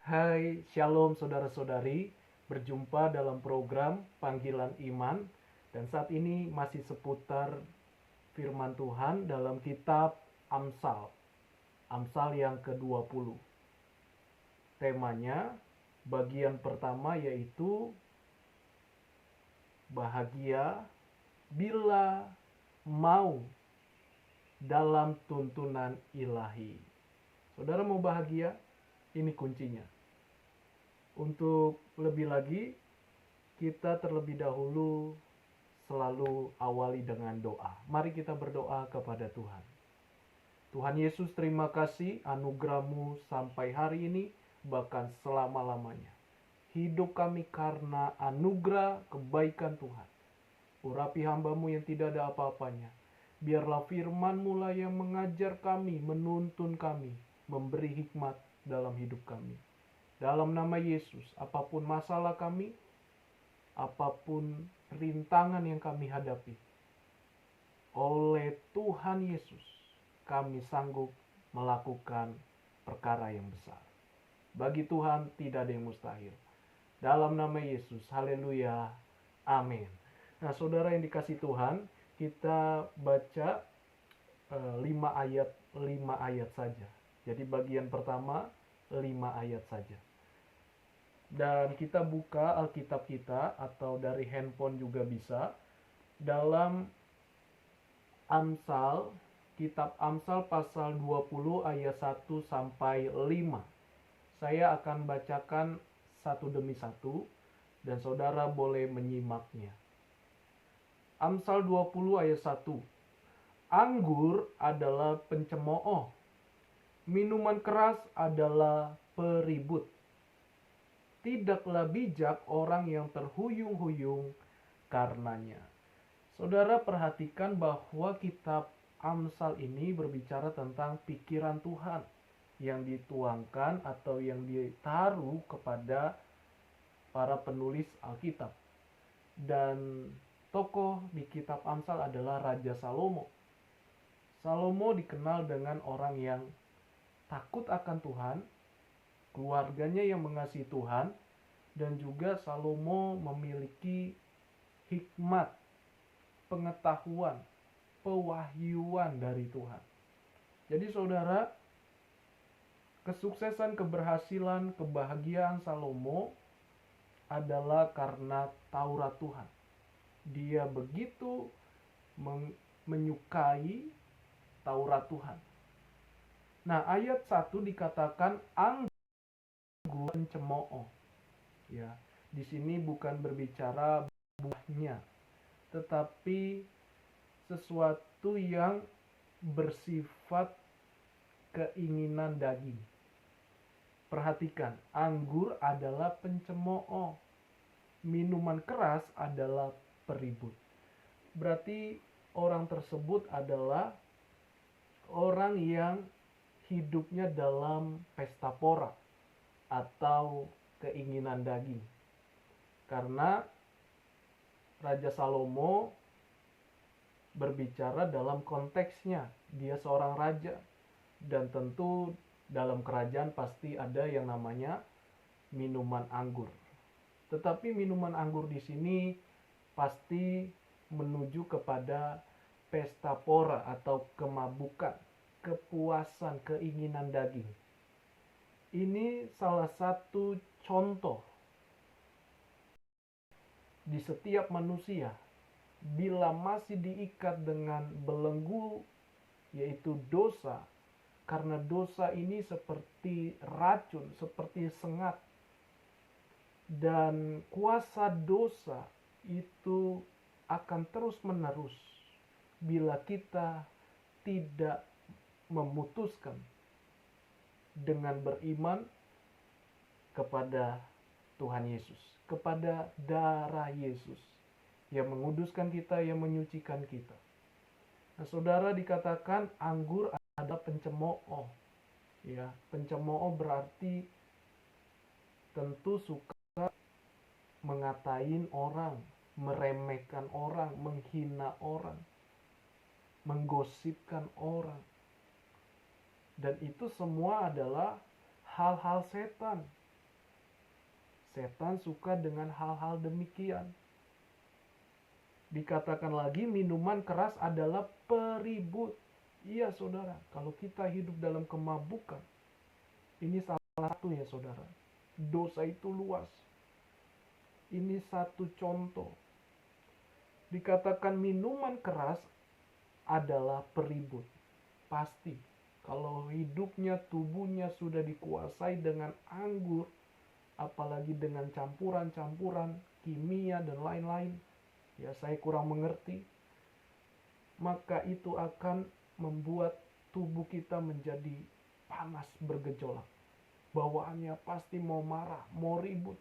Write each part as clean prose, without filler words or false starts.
Hai, Shalom saudara-saudari. Berjumpa dalam program Panggilan Iman. Dan saat ini masih seputar firman Tuhan dalam kitab Amsal. Amsal yang ke-20. Temanya bagian pertama yaitu bahagia bila mau dalam tuntunan ilahi. Saudara mau bahagia? Ini kuncinya. Untuk lebih lagi, kita terlebih dahulu selalu awali dengan doa. Mari kita berdoa kepada Tuhan. Tuhan Yesus, terima kasih anugerah-Mu sampai hari ini, bahkan selama-lamanya. Hidup kami karena anugerah kebaikan Tuhan. Urapi hamba-Mu yang tidak ada apa-apanya. Biarlah firman-Mu lah yang mengajar kami, menuntun kami, memberi hikmat dalam hidup kami. Dalam nama Yesus, apapun masalah kami, apapun rintangan yang kami hadapi, oleh Tuhan Yesus, kami sanggup melakukan perkara yang besar. Bagi Tuhan tidak ada yang mustahil. Dalam nama Yesus, haleluya, amin. Nah, saudara yang dikasih Tuhan, kita baca 5 ayat saja. Jadi bagian pertama 5 ayat saja. Dan kita buka Alkitab kita atau dari handphone juga bisa. Dalam Amsal, kitab Amsal pasal 20 ayat 1 sampai 5. Saya akan bacakan satu demi satu dan saudara boleh menyimaknya. Amsal 20 ayat 1. Anggur adalah pencemooh, minuman keras adalah peribut. Tidaklah bijak orang yang terhuyung-huyung karenanya. Saudara perhatikan bahwa kitab Amsal ini berbicara tentang pikiran Tuhan yang dituangkan atau yang ditaruh kepada para penulis Alkitab. Dan tokoh di kitab Amsal adalah Raja Salomo. Salomo dikenal dengan orang yang takut akan Tuhan, keluarganya yang mengasihi Tuhan, dan juga Salomo memiliki hikmat, pengetahuan, pewahyuan dari Tuhan. Jadi saudara, kesuksesan, keberhasilan, kebahagiaan Salomo adalah karena Taurat Tuhan. Dia begitu menyukai Taurat Tuhan. Nah, ayat 1 dikatakan anggur pencemooh. Ya, di sini bukan berbicara buahnya, tetapi sesuatu yang bersifat keinginan daging. Perhatikan, anggur adalah pencemooh, minuman keras adalah peribut. Berarti orang tersebut adalah orang yang hidupnya dalam pesta pora atau keinginan daging. Karena Raja Salomo berbicara dalam konteksnya, dia seorang raja, dan tentu dalam kerajaan pasti ada yang namanya minuman anggur. Tetapi minuman anggur di sini pasti menuju kepada pesta pora atau kemabukan, kepuasan, keinginan daging. Ini salah satu contoh di setiap manusia bila masih diikat dengan belenggu yaitu dosa, karena dosa ini seperti racun, seperti sengat, dan kuasa dosa itu akan terus menerus bila kita tidak memutuskan dengan beriman kepada Tuhan Yesus, kepada darah Yesus yang menguduskan kita, yang menyucikan kita. Nah, saudara, dikatakan anggur adalah pencemooh. Ya, pencemooh berarti tentu suka mengatain orang, meremehkan orang, menghina orang, menggosipkan orang. Dan itu semua adalah hal-hal setan Setan suka dengan hal-hal demikian. Dikatakan lagi minuman keras adalah peribut. Iya saudara, kalau kita hidup dalam kemabukan, ini salah satu ya saudara. Dosa itu luas. Ini satu contoh. Dikatakan minuman keras adalah peribut. Pasti, kalau hidupnya, tubuhnya sudah dikuasai dengan anggur, apalagi dengan campuran-campuran kimia dan lain-lain, ya saya kurang mengerti, maka itu akan membuat tubuh kita menjadi panas bergejolak. Bawaannya pasti mau marah, mau ribut.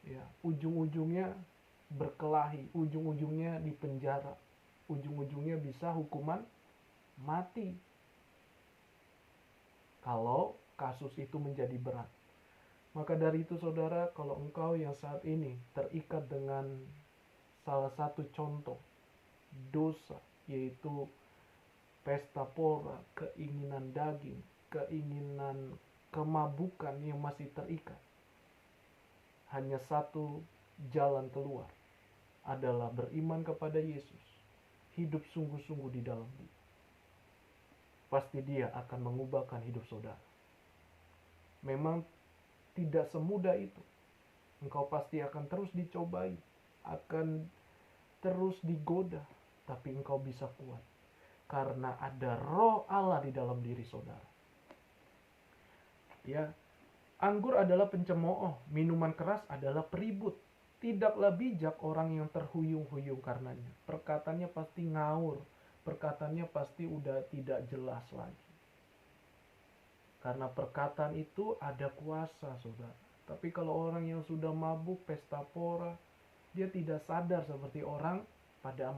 Ya, ujung-ujungnya berkelahi, ujung-ujungnya di penjara, ujung-ujungnya bisa hukuman mati. Kalau kasus itu menjadi berat. Maka dari itu saudara, kalau engkau yang saat ini terikat dengan salah satu contoh dosa, yaitu pesta pora, keinginan daging, keinginan kemabukan yang masih terikat, hanya satu jalan keluar adalah beriman kepada Yesus, hidup sungguh-sungguh di dalam Dia. Pasti Dia akan mengubahkan hidup saudara. Memang tidak semudah itu. Engkau pasti akan terus dicobai, akan terus digoda, tapi engkau bisa kuat karena ada Roh Allah di dalam diri saudara. Ya, anggur adalah pencemooh, minuman keras adalah peribut. Tidaklah bijak orang yang terhuyung-huyung karenanya. Perkataannya pasti ngawur, perkataannya pasti udah tidak jelas lagi. Karena perkataan itu ada kuasa, saudara. Tapi kalau orang yang sudah mabuk, pesta pora, dia tidak sadar seperti orang pada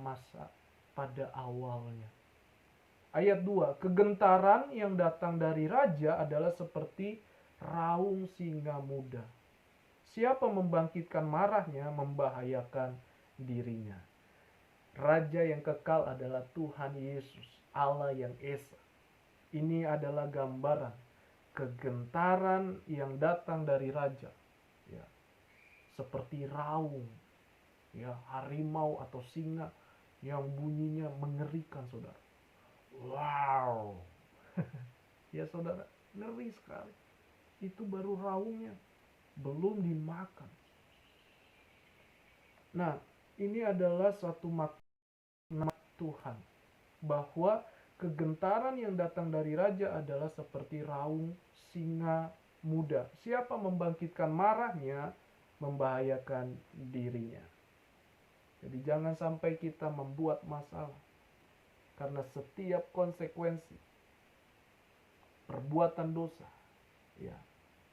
awalnya. Ayat 2, kegentaran yang datang dari raja adalah seperti raung singa muda. Siapa membangkitkan marahnya, membahayakan dirinya. Raja yang kekal adalah Tuhan Yesus, Allah yang esa. Ini adalah gambaran kegentaran yang datang dari raja, ya, seperti raung, ya, harimau atau singa yang bunyinya mengerikan, saudara. Wow, ya saudara, ngeri sekali. Itu baru raungnya, belum dimakan. Nah, ini adalah satu makna Tuhan, bahwa kegentaran yang datang dari raja adalah seperti raung singa muda. Siapa membangkitkan marahnya, membahayakan dirinya. Jadi jangan sampai kita membuat masalah. Karena setiap konsekuensi perbuatan dosa, ya,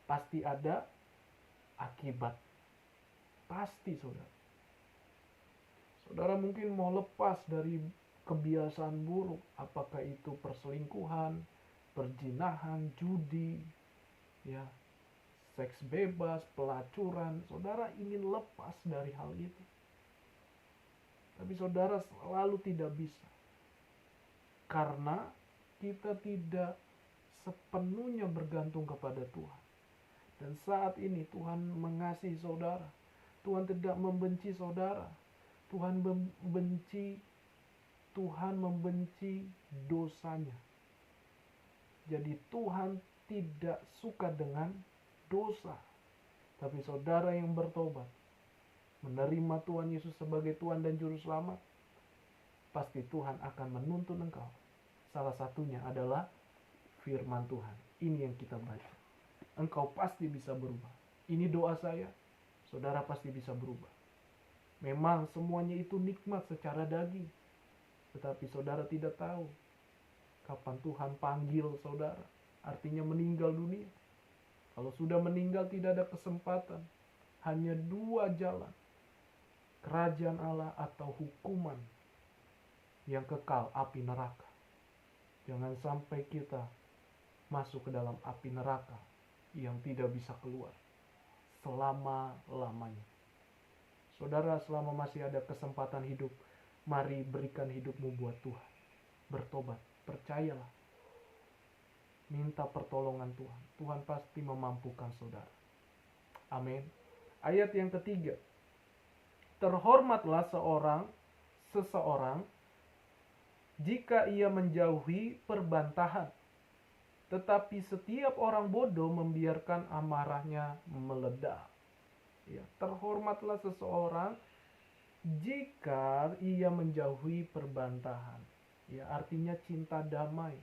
pasti ada akibat. Pasti, saudara. Saudara mungkin mau lepas dari kebiasaan buruk, apakah itu perselingkuhan, perzinahan, judi, ya, seks bebas, pelacuran. Saudara ingin lepas dari hal itu, tapi saudara selalu tidak bisa, karena kita tidak sepenuhnya bergantung kepada Tuhan. Dan saat ini Tuhan mengasihi saudara, Tuhan tidak membenci saudara. Tuhan membenci dosanya. Jadi Tuhan tidak suka dengan dosa. Tapi saudara yang bertobat, menerima Tuhan Yesus sebagai Tuhan dan Juru Selamat, pasti Tuhan akan menuntun engkau. Salah satunya adalah firman Tuhan. Ini yang kita baca. Engkau pasti bisa berubah. Ini doa saya, saudara pasti bisa berubah. Memang semuanya itu nikmat secara daging, tetapi saudara tidak tahu kapan Tuhan panggil saudara, artinya meninggal dunia. Kalau sudah meninggal tidak ada kesempatan. Hanya dua jalan, kerajaan Allah atau hukuman yang kekal, api neraka. Jangan sampai kita masuk ke dalam api neraka yang tidak bisa keluar selama-lamanya. Saudara, selama masih ada kesempatan hidup, mari berikan hidupmu buat Tuhan. Bertobat, percayalah. Minta pertolongan Tuhan. Tuhan pasti memampukan saudara. Amin. Ayat yang ketiga. Terhormatlah seseorang jika ia menjauhi perbantahan, tetapi setiap orang bodoh membiarkan amarahnya meledak. Ya, terhormatlah seseorang jika ia menjauhi perbantahan. Ya, artinya cinta damai,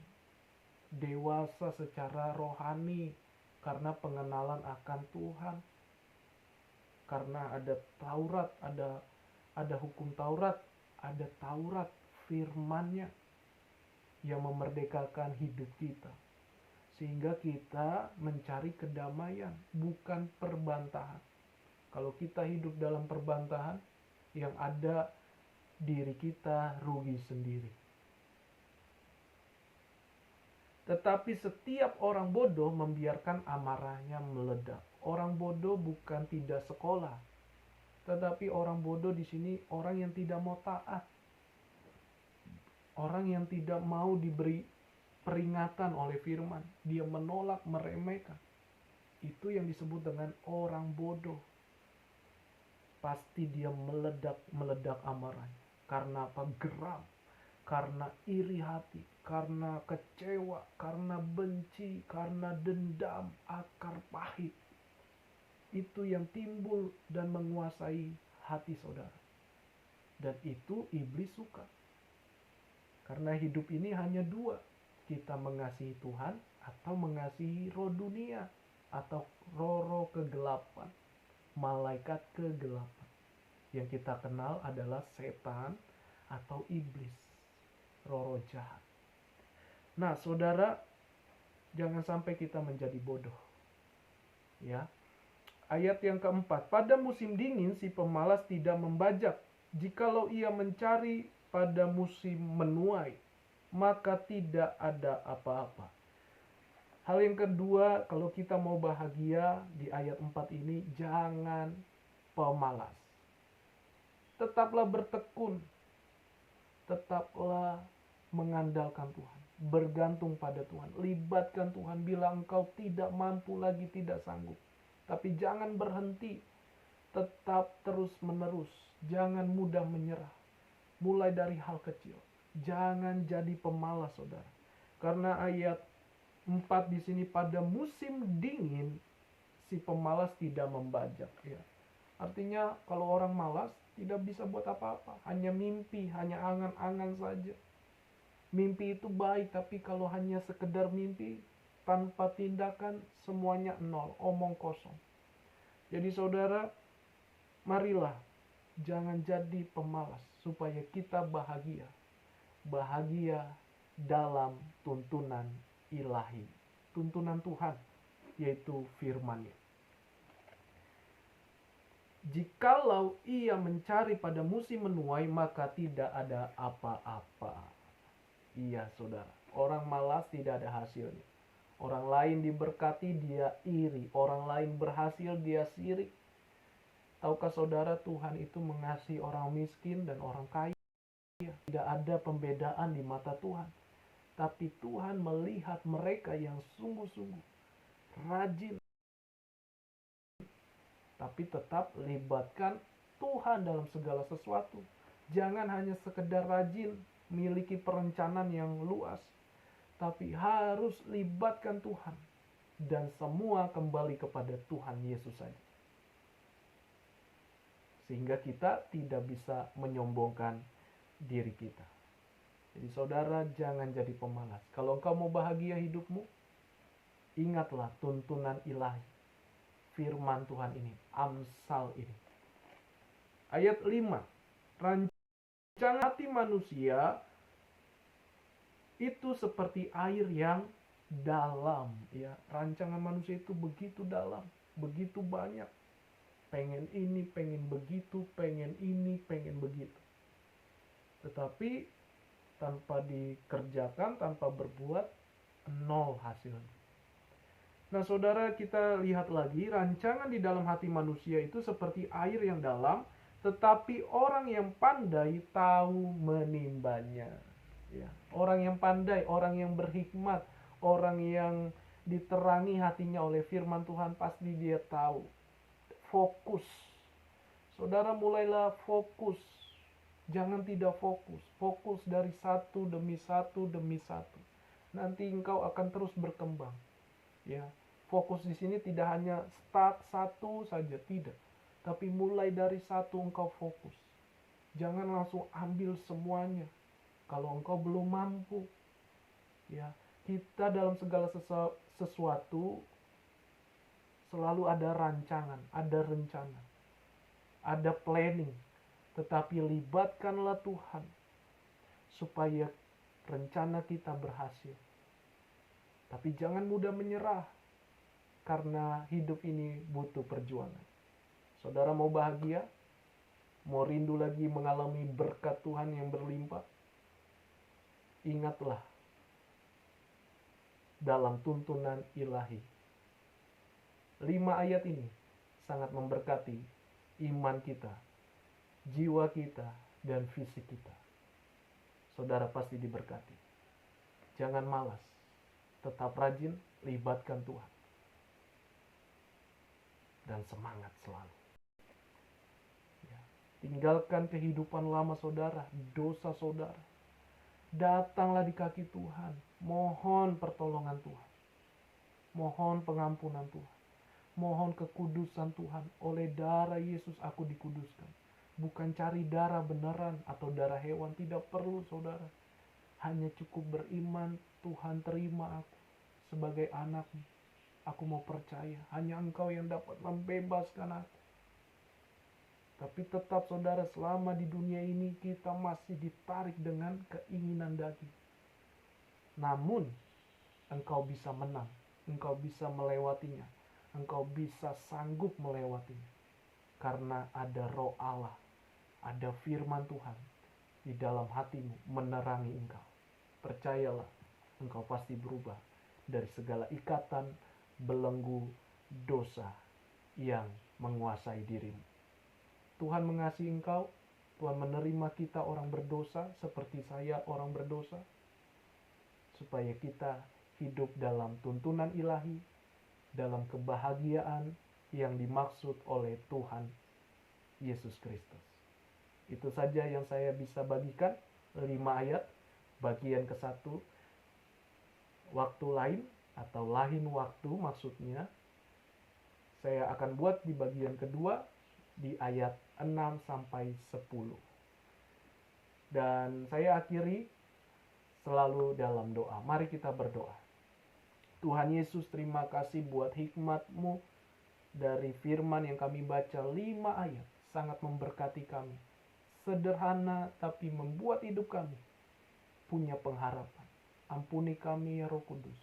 dewasa secara rohani karena pengenalan akan Tuhan. Karena ada Taurat, ada hukum Taurat, ada Taurat firman-Nya yang memerdekakan hidup kita. Sehingga kita mencari kedamaian, bukan perbantahan. Kalau kita hidup dalam perbantahan, yang ada diri kita rugi sendiri. Tetapi setiap orang bodoh membiarkan amarahnya meledak. Orang bodoh bukan tidak sekolah, tetapi orang bodoh di sini orang yang tidak mau taat. Orang yang tidak mau diberi peringatan oleh firman. Dia menolak, meremehkan. Itu yang disebut dengan orang bodoh. Pasti dia meledak amarahnya. Karena apa? Geram. Karena iri hati. Karena kecewa. Karena benci. Karena dendam. Akar pahit. Itu yang timbul dan menguasai hati saudara. Dan itu iblis suka. Karena hidup ini hanya dua. Kita mengasihi Tuhan atau mengasihi roh dunia. Atau roh kegelapan. Malaikat kegelapan. Yang kita kenal adalah setan atau iblis. Roh jahat. Nah saudara, jangan sampai kita menjadi bodoh. Ya. Ayat yang keempat. Pada musim dingin si pemalas tidak membajak. Jikalau ia mencari pada musim menuai, maka tidak ada apa-apa. Hal yang kedua, kalau kita mau bahagia di ayat 4 ini, jangan pemalas. Tetaplah bertekun. Tetaplah mengandalkan Tuhan. Bergantung pada Tuhan. Libatkan Tuhan bila engkau tidak mampu lagi, tidak sanggup. Tapi jangan berhenti. Tetap terus menerus. Jangan mudah menyerah. Mulai dari hal kecil. Jangan jadi pemalas, saudara. Karena ayat 4 di sini, pada musim dingin si pemalas tidak membajak. Ya. Artinya kalau orang malas tidak bisa buat apa-apa. Hanya mimpi, hanya angan-angan saja. Mimpi itu baik, tapi kalau hanya sekedar mimpi, tanpa tindakan, semuanya nol, omong kosong. Jadi saudara, marilah jangan jadi pemalas supaya kita bahagia. Bahagia dalam tuntunan ilahi. Tuntunan Tuhan, yaitu firman-Nya. Jikalau ia mencari pada musim menuai, maka tidak ada apa-apa. Iya saudara, orang malas tidak ada hasilnya. Orang lain diberkati, dia iri. Orang lain berhasil, dia sirik. Tahukah saudara, Tuhan itu mengasihi orang miskin dan orang kaya. Tidak ada pembedaan di mata Tuhan. Tapi Tuhan melihat mereka yang sungguh-sungguh rajin. Tapi tetap libatkan Tuhan dalam segala sesuatu. Jangan hanya sekedar rajin, miliki perencanaan yang luas. Tapi harus libatkan Tuhan. Dan semua kembali kepada Tuhan Yesus saja. Sehingga kita tidak bisa menyombongkan diri kita. Jadi saudara, jangan jadi pemalas. Kalau engkau mau bahagia hidupmu, ingatlah tuntunan ilahi. Firman Tuhan ini, Amsal ini. Ayat 5. Rancangan hati manusia itu seperti air yang dalam. Ya, rancangan manusia itu begitu dalam, begitu banyak. Pengen ini, pengen begitu, pengen ini, pengen begitu. Tetapi tanpa dikerjakan, tanpa berbuat, nol hasilnya. Nah saudara, kita lihat lagi, rancangan di dalam hati manusia itu seperti air yang dalam, tetapi orang yang pandai tahu menimbanya. Ya, orang yang pandai, orang yang berhikmat, orang yang diterangi hatinya oleh firman Tuhan, pasti dia tahu fokus. Saudara mulailah fokus. Jangan tidak fokus. Fokus dari satu demi satu demi satu. Nanti engkau akan terus berkembang. Ya, fokus di sini tidak hanya start satu saja, tidak. Tapi mulai dari satu engkau fokus. Jangan langsung ambil semuanya. Kalau engkau belum mampu, ya, kita dalam segala sesuatu selalu ada rancangan, ada rencana, ada planning. Tetapi libatkanlah Tuhan supaya rencana kita berhasil. Tapi jangan mudah menyerah, karena hidup ini butuh perjuangan. Saudara mau bahagia? Mau rindu lagi mengalami berkat Tuhan yang berlimpah? Ingatlah dalam tuntunan ilahi. 5 ayat ini sangat memberkati iman kita, jiwa kita, dan fisik kita. Saudara pasti diberkati. Jangan malas, tetap rajin, libatkan Tuhan. Dan semangat selalu. Ya. Tinggalkan kehidupan lama saudara, dosa saudara. Datanglah di kaki Tuhan, mohon pertolongan Tuhan. Mohon pengampunan Tuhan. Mohon kekudusan Tuhan. Oleh darah Yesus aku dikuduskan. Bukan cari darah beneran atau darah hewan. Tidak perlu saudara. Hanya cukup beriman, Tuhan terima aku sebagai anakmu. Aku mau percaya. Hanya Engkau yang dapat membebaskan aku. Tapi tetap saudara, selama di dunia ini kita masih ditarik dengan keinginan daging. Namun Engkau bisa menang. Engkau bisa melewatinya. Engkau bisa sanggup melewatinya. Karena ada Roh Allah, ada firman Tuhan di dalam hatimu menerangi engkau. Percayalah, engkau pasti berubah dari segala ikatan belenggu dosa yang menguasai dirimu. Tuhan mengasihi engkau. Tuhan menerima kita orang berdosa seperti saya orang berdosa, supaya kita hidup dalam tuntunan ilahi, dalam kebahagiaan yang dimaksud oleh Tuhan Yesus Kristus. Itu saja yang saya bisa bagikan, 5 ayat, bagian ke-1. Waktu lain atau lain waktu maksudnya, saya akan buat di bagian kedua di ayat 6 sampai 10. Dan saya akhiri selalu dalam doa. Mari kita berdoa. Tuhan Yesus, terima kasih buat hikmat-Mu dari firman yang kami baca 5 ayat. Sangat memberkati kami. Sederhana tapi membuat hidup kami punya pengharapan. Ampuni kami ya Roh Kudus.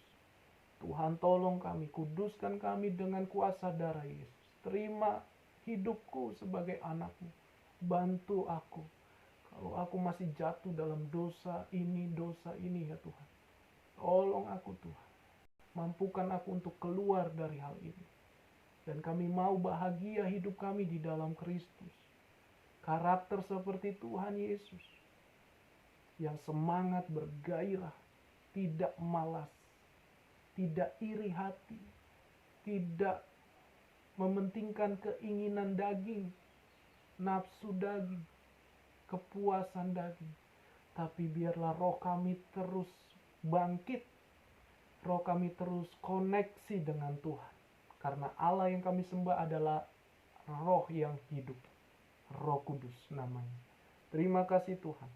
Tuhan tolong kami, kuduskan kami dengan kuasa darah Yesus. Terima hidupku sebagai anak-Mu. Bantu aku. Kalau aku masih jatuh dalam dosa ini ya Tuhan. Tolong aku Tuhan. Mampukan aku untuk keluar dari hal ini. Dan kami mau bahagia hidup kami di dalam Kristus. Karakter seperti Tuhan Yesus. Yang semangat bergairah. Tidak malas. Tidak iri hati. Tidak mementingkan keinginan daging. Nafsu daging. Kepuasan daging. Tapi biarlah roh kami terus bangkit. Roh kami terus koneksi dengan Tuhan. Karena Allah yang kami sembah adalah roh yang hidup. Roh Kudus namanya. Terima kasih Tuhan.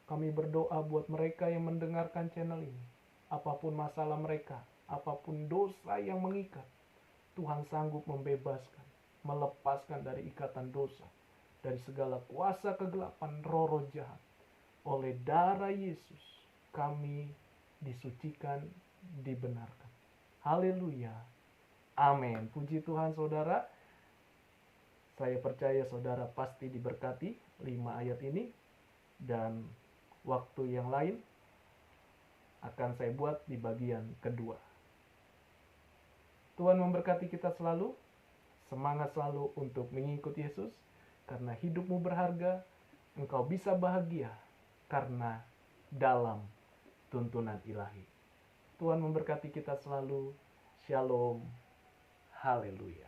Kami berdoa buat mereka yang mendengarkan channel ini. Apapun masalah mereka, apapun dosa yang mengikat, Tuhan sanggup membebaskan, melepaskan dari ikatan dosa, dari segala kuasa kegelapan roh-roh jahat. Oleh darah Yesus, kami disucikan, dibenarkan. Haleluya. Amin. Puji Tuhan saudara. Saya percaya saudara pasti diberkati 5 ayat ini. Dan waktu yang lain akan saya buat di bagian kedua. Tuhan memberkati kita selalu. Semangat selalu untuk mengikut Yesus. Karena hidupmu berharga. Engkau bisa bahagia. Karena dalam tuntunan ilahi. Tuhan memberkati kita selalu. Shalom. Haleluya.